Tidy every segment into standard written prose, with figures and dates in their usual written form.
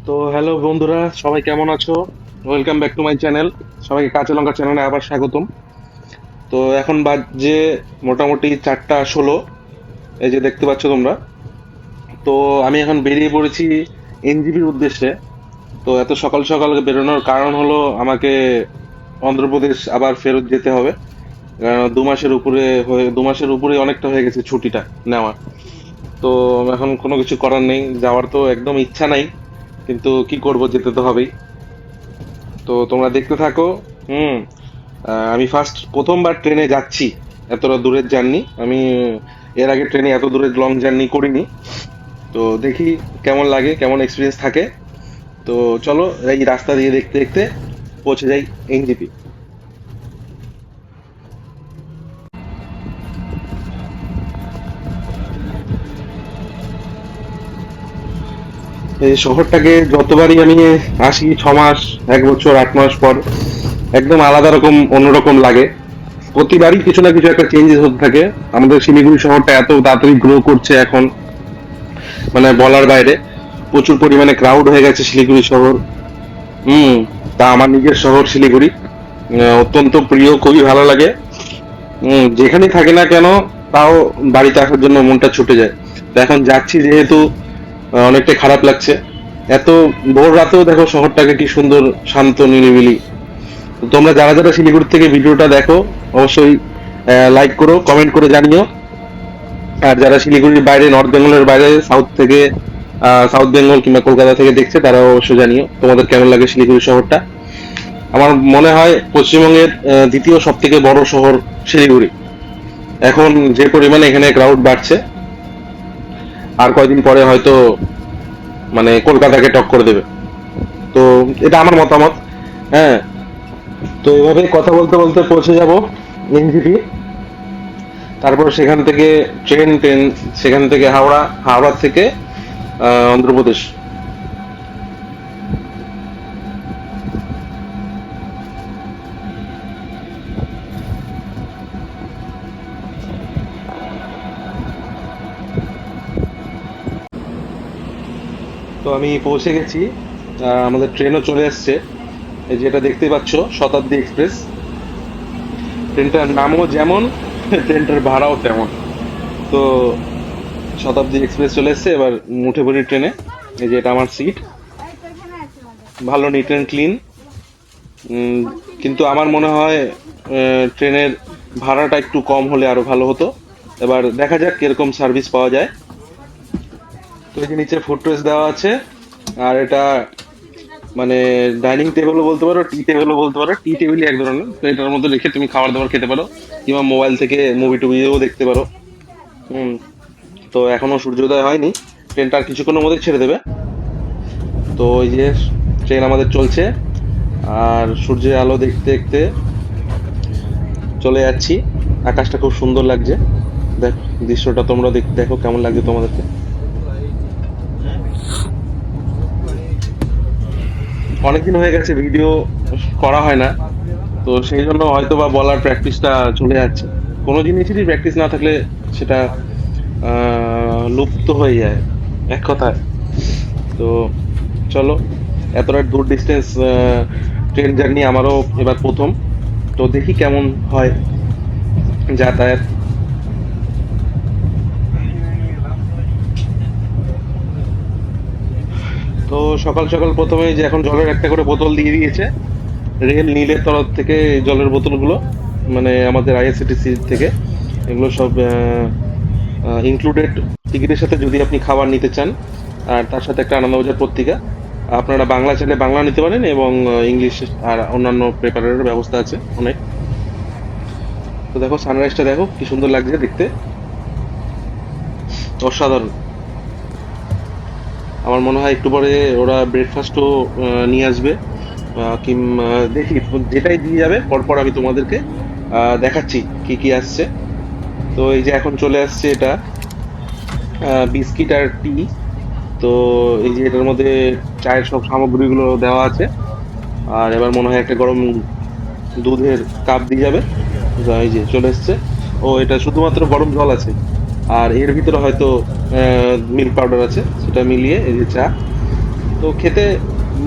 তো হ্যালো বন্ধুরা, সবাই কেমন আছো? Welcome back to my channel. সবাইকে কাঁচা লঙ্কা চ্যানেলে আবার স্বাগতম। তো এখন বাজে মোটামুটি 4টা 16। এই যে দেখতে পাচ্ছ তোমরা। তো আমি এখন বেরিয়ে পড়েছি এনজিপির উদ্দেশ্যে। তো এত সকাল সকাল বেরোনোর কারণ হলো আমাকে অন্ধ্রপ্রদেশ আবার ফেরত যেতে হবে। 2 মাসের উপরে অনেকটা হয়ে গেছে ছুটিটা নেওয়া। তো এখন কোনো কিছু করার নেই, যাওয়ার তো একদম ইচ্ছা নাই, কিন্তু কি করব, যেতে তো হবেই। তো তোমরা দেখতে থাকো। হুম। আমি প্রথমবার ট্রেনে যাচ্ছি। এতটা দূরের জার্নি আমি এর আগে ট্রেনে এত দূরের লং জার্নি করিনি। তো দেখি কেমন লাগে, কেমন এক্সপিরিয়েন্স থাকে। তো চলো, এই রাস্তা দিয়ে দেখতে দেখতে পৌঁছে যাই এনজিপি। এই শহরটাকে যতবারই আমি আসি, 6 মাস, 1 বছর, 8 মাস পর একদম আলাদা রকম, অন্যরকম লাগে। প্রতিবারই কিছু না কিছু একটা চেঞ্জেস হতে থাকে। আমাদের শিলিগুড়ি শহরটা এত তাড়াতাড়ি গ্রো করছে এখন, মানে বলার বাইরে। প্রচুর পরিমাণে ক্রাউড হয়ে গেছে শিলিগুড়ি শহর। হুম। তা আমার নিজের শহর শিলিগুড়ি অত্যন্ত প্রিয়, খুবই ভালো লাগে। যেখানেই থাকি না কেন, তাও বাড়িতে আসার জন্য মনটা ছুটে যায়। তো এখন যাচ্ছি যেহেতু অনেকটা খারাপ লাগছে। এত ভোর রাতেও দেখো শহরটাকে কি সুন্দর, শান্ত, নিরিবিলি। তো তোমরা যারা যারা শিলিগুড়ি থেকে ভিডিওটা দেখো, অবশ্যই লাইক করো, কমেন্ট করে জানিও। আর যারা শিলিগুড়ির বাইরে, নর্থ বেঙ্গলের বাইরে, সাউথ বেঙ্গল কিংবা কলকাতা থেকে দেখছে, তারাও অবশ্যই জানিও তোমাদের কেমন লাগে শিলিগুড়ি শহরটা। আমার মনে হয় পশ্চিমবঙ্গের দ্বিতীয় সব থেকে বড় শহর শিলিগুড়ি। এখন যে পরিমাণে এখানে ক্রাউড বাড়ছে, আর কয়দিন পরে হয়তো মানে কলকাতাকে টক্কর দেবে। তো এটা আমার মতামত। হ্যাঁ। তো এভাবে কথা বলতে বলতে পৌঁছে যাব এনজিপি। তারপর সেখান থেকে ট্রেন, সেখান থেকে হাওড়া থেকে অন্ধ্রপ্রদেশ। তো আমি পৌঁছে গেছি। আমাদের ট্রেনও চলে এসছে। এই যেটা দেখতে পাচ্ছ, শতাব্দী এক্সপ্রেস। ট্রেনটার নামও যেমন, ট্রেনটার ভাড়াও তেমন। তো শতাব্দী এক্সপ্রেস চলে এসছে, এবার উঠে পড়ি ট্রেনে। এই যে এটা আমার সিট, ভালো নিট অ্যান্ড ক্লিন। কিন্তু আমার মনে হয় ট্রেনের ভাড়াটা একটু কম হলে আরো ভালো হতো। এবার দেখা যাক কিরকম সার্ভিস পাওয়া যায়। তো এই যে নিচে ফুটরেস্ট দেওয়া আছে। আর এটা মানে ডাইনিং টেবিলও বলতে পারো, টি টেবিলও বলতে পারো। টি টেবিলই এক ধরনের। তো এটার মধ্যে রেখে তুমি খাবার দাবার খেতে পারো, কিংবা মোবাইল থেকে মুভি টুভিও দেখতে পারো। হুম। তো এখনো সূর্যোদয় হয়নি, ট্রেনটা আর কিছুক্ষণের মধ্যে ছেড়ে দেবে। তো ওই যে ট্রেন আমাদের চলছে, আর সূর্যের আলো দেখতে দেখতে চলে যাচ্ছি। আকাশটা খুব সুন্দর লাগছে। দেখ, দৃশ্যটা তোমরা দেখো কেমন লাগছে তোমাদেরকে। অনেকদিন হয়ে গেছে ভিডিও করা হয় না, তো সেই জন্য হয়তো বা বলার প্র্যাকটিসটা চলে যাচ্ছে। কোনো জিনিসেরই প্র্যাকটিস না থাকলে সেটা লুপ্ত হয়ে যায়, এক কথায়। তো চলো, এতটা দূর ডিস্টেন্স ট্রেন জার্নি আমারও এবার প্রথম। তো দেখি কেমন হয় যাতায়াত। তো সকাল সকাল প্রথমে যে এখন জলের একটা করে বোতল দিয়ে দিয়েছে রেল নীলের তরফ থেকে, জলের বোতলগুলো, মানে আমাদের আইআরসিটিসি থেকে। এগুলো সব ইনক্লুডেড টিকিটের সাথে, যদি আপনি খাবার নিতে চান। আর তার সাথে একটা আনন্দবাজার পত্রিকা। আপনারা বাংলা চাইলে বাংলা নিতে পারেন, এবং ইংলিশ আর অন্যান্য পেপারের ব্যবস্থা আছে অনেক। তো দেখো, সানরাইজটা দেখো কি সুন্দর লাগছে দেখতে, অসাধারণ। আমার মনে হয় একটু পরে ওরা ব্রেকফাস্টও নিয়ে আসবে। দেখি, যেটাই দিয়ে যাবে পরপর আমি তোমাদেরকে দেখাচ্ছি কি কি আসছে। তো এই যে এখন চলে আসছে এটা, বিস্কিট আর টি। তো এই যে এটার মধ্যে চায়ের সব সামগ্রীগুলো দেওয়া আছে। আর এবার মনে হয় একটা গরম দুধের কাপ দিয়ে যাবে। যা, এই যে চলে এসছে। ও, এটা শুধুমাত্র গরম জল আছে, আর এর ভিতরে হয়তো মিল্ক পাউডার আছে, সেটা মিলিয়ে এই যে চা। তো তো খেতে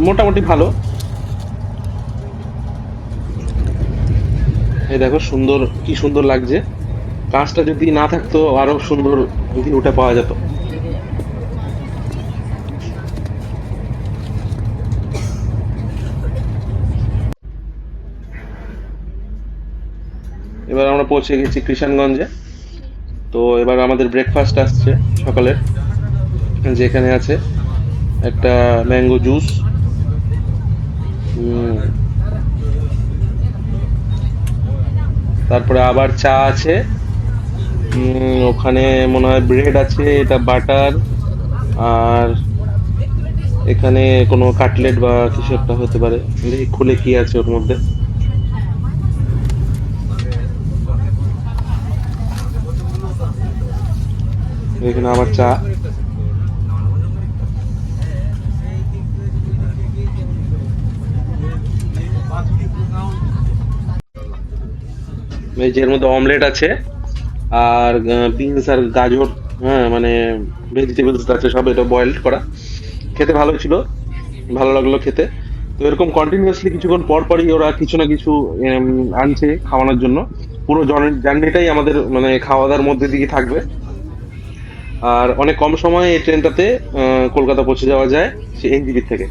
মোটামুটি ভালো। এই দেখো সুন্দর, কি সুন্দর লাগছে। কাঁচটা যদি না থাকতো আরো সুন্দর ভিউটা পাওয়া যেত। এবার আমরা পৌঁছে গেছি কৃষাণগঞ্জে। তো এবার আমাদের ব্রেকফাস্ট আসছে সকালের, যেখানে আছে একটা ম্যাঙ্গো জুস, তারপরে আবার চা আছে, ওখানে মনে হয় ব্রেড আছে, এটা বাটার, আর এখানে কোনো কাটলেট বা কিছু একটা হতে পারে। দেখি খুলে কি আছে ওর মধ্যে। এখানে আবার চা। এই যে এর মধ্যে অমলেট আছে, আর বিনস আর গাজর, হ্যাঁ মানে ভেজিটেবলস আছে সব, এটা বয়েলড করা। খেতে ভালো ছিল, ভালো লাগলো খেতে। তো এরকম কন্টিনিউয়াসলি কিছুক্ষণ পর পরই ওরা কিছু না কিছু আনছে খাওয়ানোর জন্য। পুরো জার্নিটাই আমাদের মানে খাওয়া দাওয়ার মধ্যে দিয়ে থাকবে। আর অনেক কম সময়ে এই ট্রেনটাতে কলকাতা পৌঁছে যাওয়া যায় সে এনজিপি থেকে।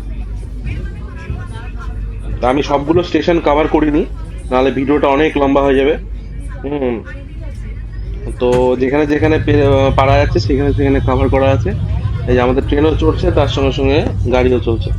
তা আমি সবগুলো স্টেশন কভার করিনি, নাহলে ভিডিওটা অনেক লম্বা হয়ে যাবে। হুম। তো যেখানে যেখানে পারা যাচ্ছে সেখানে সেখানে কভার করা আছে। এই যে আমাদের ট্রেনও চলছে, তার সঙ্গে সঙ্গে গাড়িও চলছে।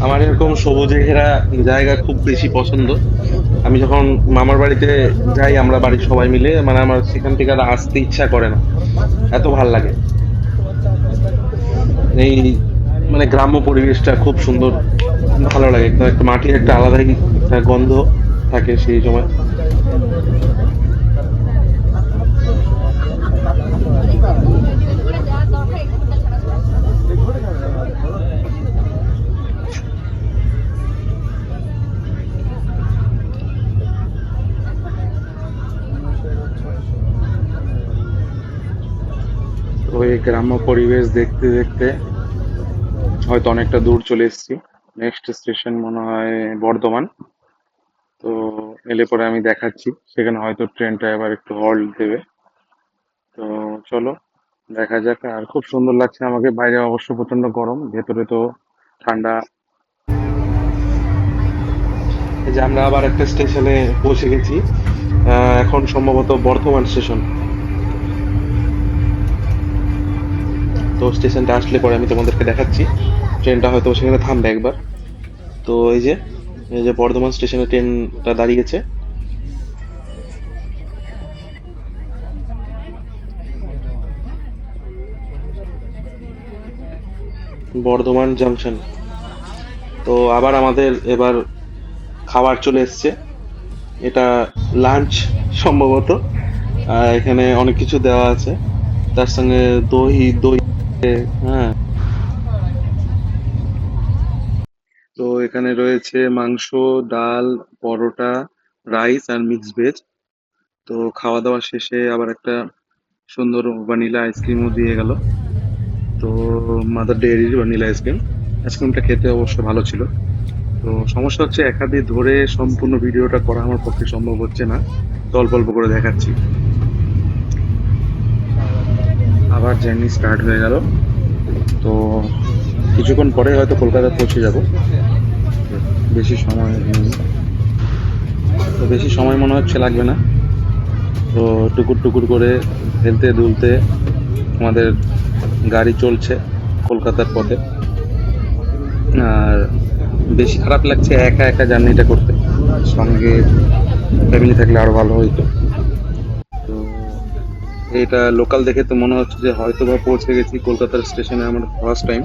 আমার এরকম সবুজে ঘেরা জায়গা খুব বেশি পছন্দ। আমি যখন মামার বাড়িতে যাই, আমরা বাড়ির সবাই মিলে, মানে আমার সেখান থেকে আর আসতে ইচ্ছা করে না, এত ভাল লাগে। এই মানে গ্রাম্য পরিবেশটা খুব সুন্দর, ভালো লাগে। একটা মাটির একটা আলাদাই একটা গন্ধ থাকে সেই সময়। ওই গ্রাম্য পরিবেশ দেখতে দেখতে হয়তো অনেকটা দূর চলে এসেছি। নেক্সট স্টেশন মনে হয় বর্ধমান। তো এলে পরে আমি দেখাচ্ছি, সেখানে হয়তো ট্রেনটা এবার একটু হল্ট দেবে। তো চলো দেখা যাক। আর খুব সুন্দর লাগছে আমাকে, বাইরে অবশ্য প্রচন্ড গরম, ভেতরে তো ঠান্ডা। এই যে আমরা আবার একটা স্টেশনে পৌঁছে গেছি, এখন সম্ভবত বর্ধমান স্টেশন। তো স্টেশনটা আসলে পরে আমি তোমাদেরকে দেখাচ্ছি। ট্রেনটা হয়তো সেখানে থামবে একবার। তো এই যে বর্ধমান স্টেশনে ট্রেনটা দাঁড়িয়েছে। বর্ধমান জাংশন। তো আবার আমাদের এবার খাবার চলে এসছে, এটা লাঞ্চ সম্ভবত। এখানে অনেক কিছু দেওয়া আছে, তার সঙ্গে দই দই, হ্যাঁ। তো এখানে রয়েছে মাংস, ডাল, পরোটা, রাইস আর মিক্সড ভেজ। তো খাওয়া দাওয়া শেষে আবার একটা সুন্দর ভ্যানিলা আইসক্রিমও দিয়ে গেল। তো মাদার ডেয়ারির ভ্যানিলা আইসক্রিম। আইসক্রিমটা খেতে অবশ্য ভালো ছিল। তো সমস্যা হচ্ছে এক হাত দিয়ে ধরে সম্পূর্ণ ভিডিওটা করা আমার পক্ষে সম্ভব হচ্ছে না, তো অল্প অল্প করে দেখাচ্ছি। আবার জার্নি স্টার্ট হয়ে গেল। তো কিছুক্ষণ পরে হয়তো কলকাতা পৌঁছে যাব। বেশি সময় নেই, তো বেশি সময় মনে হচ্ছে লাগবে না। তো টুকুর টুকুর করে হেলতে দুলতে আমাদের গাড়ি চলছে কলকাতার পথে। আর বেশি খারাপ লাগছে একা একা জার্নিটা করতে, সঙ্গে ফ্যামিলি থাকলে আরো ভালো হইতো। তো এটা লোকাল দেখে তো মনে হচ্ছে যে হয়তো বা পৌঁছে গেছি কলকাতার স্টেশনে, আমার ফার্স্ট টাইম।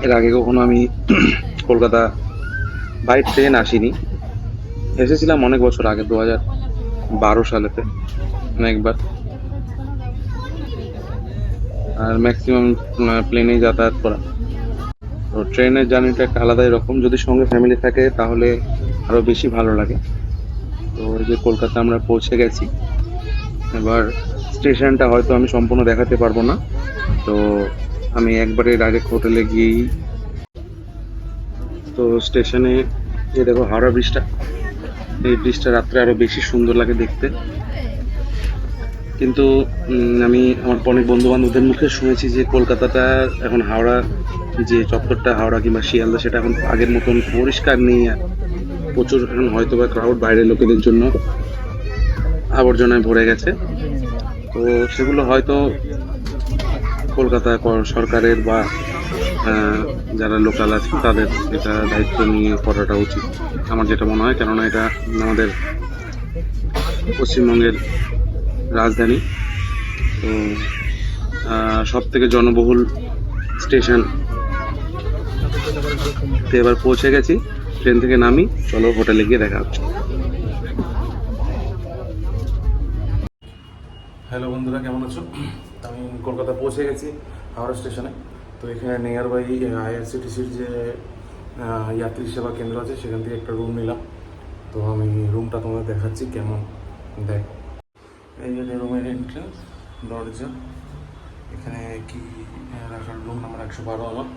এর আগে কখনো আমি কলকাতা বাই ট্রেন আসিনি। এসেছিলাম অনেক বছর আগে, 2012 সালেতে অনেকবার। আর ম্যাক্সিমাম প্লেনেই যাতায়াত করা। তো ট্রেনের জার্নিটা একটা আলাদাই রকম, যদি সঙ্গে ফ্যামিলি থাকে তাহলে আরো বেশি ভালো লাগে। তো এই যে কলকাতা আমরা পৌঁছে গেছি, এবার স্টেশনটা হয়তো আমি সম্পূর্ণ দেখাতে পারবো না। তো আমি একবারে ডাইরেক্ট হোটেলে গিয়েই, তো স্টেশনে যে দেখো হাওড়া ব্রিজটা, এই ব্রিজটা রাত্রে আরো বেশি সুন্দর লাগে দেখতে। কিন্তু আমি আমার অনেক বন্ধু বান্ধবদের মুখে শুনেছি যে কলকাতাটা এখন হাওড়া, যে চত্বরটা হাওড়া কিংবা শিয়ালদা, সেটা এখন আগের মতন পরিষ্কার নেই। আর প্রচুর এখন হয়তো বা ক্রাউড, বাইরের লোকেদের জন্য আবর্জনায় ভরে গেছে। তো সেগুলো হয়তো কলকাতা সরকারের বা যারা লোকাল আছে তাদের এটা দায়িত্ব নিয়ে করাটা উচিত, আমার যেটা মনে হয়। কেননা এটা আমাদের পশ্চিমবঙ্গের রাজধানী। তো সব থেকে জনবহুল স্টেশন এবার পৌঁছে গেছি। ট্রেন থেকে নামি, চলো হোটেলে গিয়ে দেখা হচ্ছে। হ্যালো বন্ধুরা, কেমন আছো? আমি কলকাতা পৌঁছে গেছি হাওড়া স্টেশনে। তো এখানে নিয়ার বাই আইআরসিটিসির যে যাত্রী সেবা কেন্দ্র আছে, সেখান থেকে একটা রুম নিলাম। তো আমি রুমটা তোমাদের দেখাচ্ছি কেমন। দেখ, এই যে রুমের এন্ট্রেন্স, দরজা, এখানে কি রাখার রুম নাম্বার 112 আমার।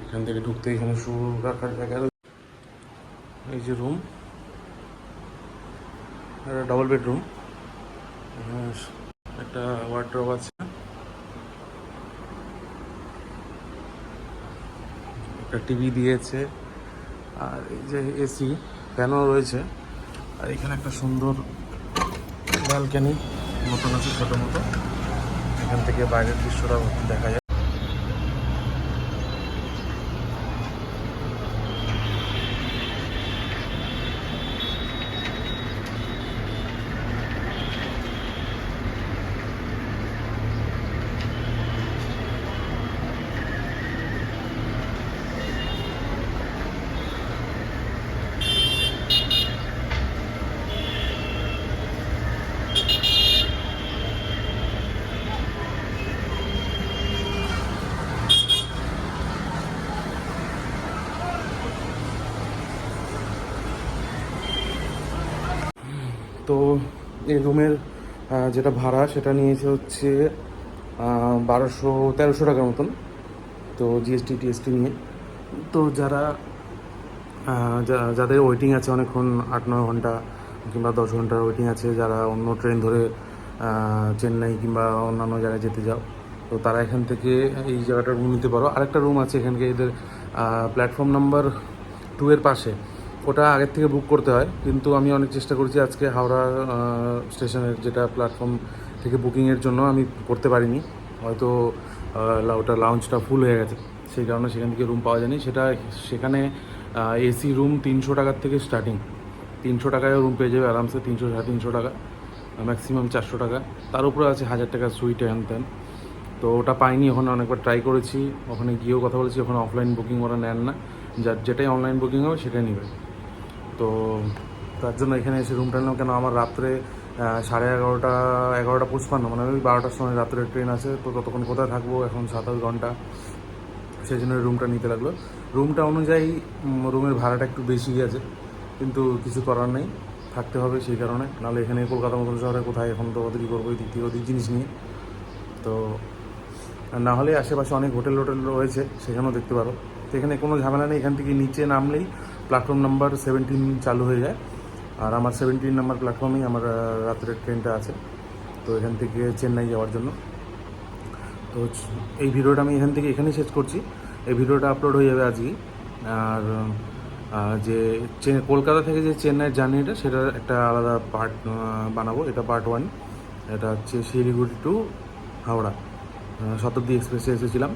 এখান থেকে ঢুকতে এখানে শু রাখার জায়গা রয়েছে। এই যে রুম, একটা ডাবল বেডরুম, একটা ওয়ার্ড্রোব আছে, একটা টিভি দিয়েছে, আর এই যে এসি ফ্যানও রয়েছে। আর এখানে একটা সুন্দর ব্যালকনি মতন আছে, ছোটো মতো। এখান থেকে বাইরের দৃশ্যটা দেখা যায়। তো এই রুমের যেটা ভাড়া, সেটা নিয়েছে হচ্ছে 1300 টাকার মতন। তো জিএসটি টিএসটি নিয়ে। তো যাদের ওয়েটিং আছে অনেকক্ষণ, 8-9 ঘন্টা কিংবা 10 ঘন্টার ওয়েটিং আছে, যারা অন্য ট্রেন ধরে চেন্নাই কিংবা অন্যান্য জায়গায় যেতে যাও, তো তারা এখান থেকে এই জায়গাটা রুম নিতে পারো। আরেকটা রুম আছে এখানকে এদের প্ল্যাটফর্ম নাম্বার 2 এর পাশে, ওটা আগের থেকে বুক করতে হয়। কিন্তু আমি অনেক চেষ্টা করেছি আজকে হাওড়া স্টেশনের যেটা প্ল্যাটফর্ম থেকে বুকিংয়ের জন্য, আমি করতে পারিনি। হয়তো ওটা লাউঞ্জটা ফুল হয়ে গেছে, সেই কারণে সেখান থেকে রুম পাওয়া যায়নি। সেখানে এসি রুম 300 টাকার থেকে স্টার্টিং। 300 টাকায় রুম পেয়ে যাবে আরামসে, 300-350 টাকা, ম্যাক্সিমাম 400 টাকা। তার উপরে আছে 1000 টাকা সুইট হ্যান ত্যান। তো ওটা পাইনি, ওখানে অনেকবার ট্রাই করেছি, ওখানে গিয়েও কথা বলেছি। ওখানে অফলাইন বুকিং ওরা নেন না, যেটাই অনলাইন বুকিং হবে সেটাই নেবে। তো তার জন্য এখানে এসে রুমটা নিলাম। কেন আমার রাত্রে 11:30, 11:55, মানে ওই 12টার সময় রাত্রে ট্রেন আছে। তো ততক্ষণ কোথায় থাকবো, এখন 7-8 ঘন্টা, সেই জন্য রুমটা নিতে লাগলো। রুমটা অনুযায়ী রুমের ভাড়াটা একটু বেশি আছে, কিন্তু কিছু করার নেই, থাকতে হবে সেই কারণে। নাহলে এখানে কলকাতা মতন শহরে কোথায় এখন তো ওদের কী করবো এই দিক থেকে ওদের জিনিস নিয়ে। তো না হলে আশেপাশে অনেক হোটেল রয়েছে, সেখানেও দেখতে পারো। তো এখানে কোনো ঝামেলা নেই, এখান থেকে নিচে নামলেই প্ল্যাটফর্ম নাম্বার 17 চালু হয়ে যায়। আর আমার 17 নাম্বার প্ল্যাটফর্মেই আমার রাত্রের ট্রেনটা আছে, তো এখান থেকে চেন্নাই যাওয়ার জন্য। তো এই ভিডিওটা আমি এখানেই শেষ করছি। এই ভিডিওটা আপলোড হয়ে যাবে আজকেই। আর যে কলকাতা থেকে যে চেন্নাইয়ের জার্নিটা, সেটার একটা আলাদা পার্ট বানাবো। এটা পার্ট 1। এটা হচ্ছে শিলিগুড়ি টু হাওড়া, শতাব্দী এক্সপ্রেসে এসেছিলাম।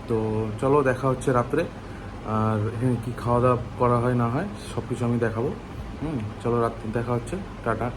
তো চলো দেখা হচ্ছে রাত্রে, আর এখানে কী খাওয়া দাওয়া করা হয় না হয় সব কিছু আমি দেখাবো। চলো রাত্রে দেখা হচ্ছে, টাটা।